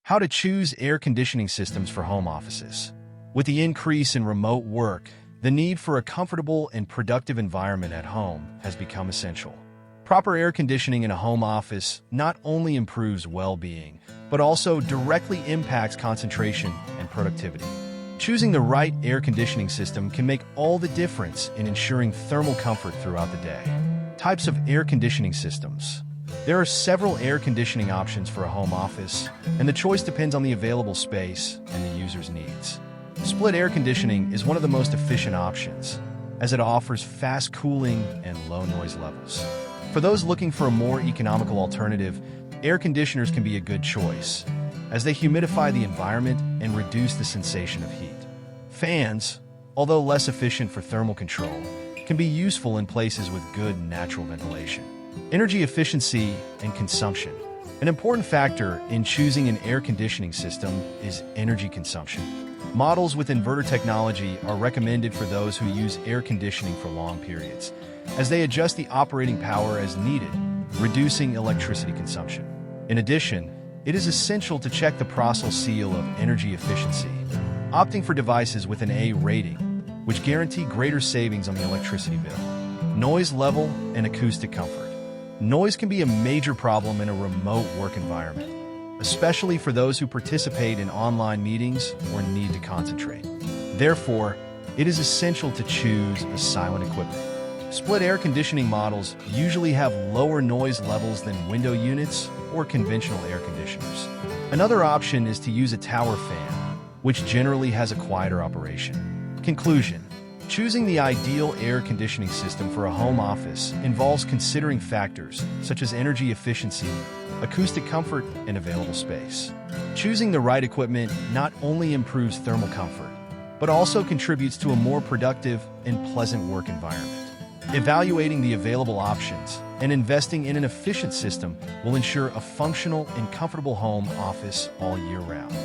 How to choose air conditioning systems for home offices. With the increase in remote work, the need for a comfortable and productive environment at home has become essential. Proper air conditioning in a home office not only improves well-being, but also directly impacts concentration and productivity. Choosing the right air conditioning system can make all the difference in ensuring thermal comfort throughout the day. Types of air conditioning systems. There are several air conditioning options for a home office, and the choice depends on the available space and the user's needs. Split air conditioning is one of the most efficient options, as it offers fast cooling and low noise levels. For those looking for a more economical alternative, air conditioners can be a good choice, as they humidify the environment and reduce the sensation of heat. Fans, although less efficient for thermal control, can be useful in places with good natural ventilation. Energy efficiency and consumption. An important factor in choosing an air conditioning system is energy consumption. Models with inverter technology are recommended for those who use air conditioning for long periods, as they adjust the operating power as needed, reducing electricity consumption. In addition, it is essential to check the Procel seal of energy efficiency, opting for devices with an A rating, which guarantee greater savings on the electricity bill. Noise level and acoustic comfort. Noise can be a major problem in a remote work environment, especially for those who participate in online meetings or need to concentrate. Therefore, it is essential to choose a silent equipment. Split air conditioning models usually have lower noise levels than window units or conventional air conditioners. Another option is to use a tower fan, which generally has a quieter operation. Conclusion. Choosing the ideal air conditioning system for a home office involves considering factors such as energy efficiency, acoustic comfort, and available space. Choosing the right equipment not only improves thermal comfort, but also contributes to a more productive and pleasant work environment. Evaluating the available options and investing in an efficient system will ensure a functional and comfortable home office all year round.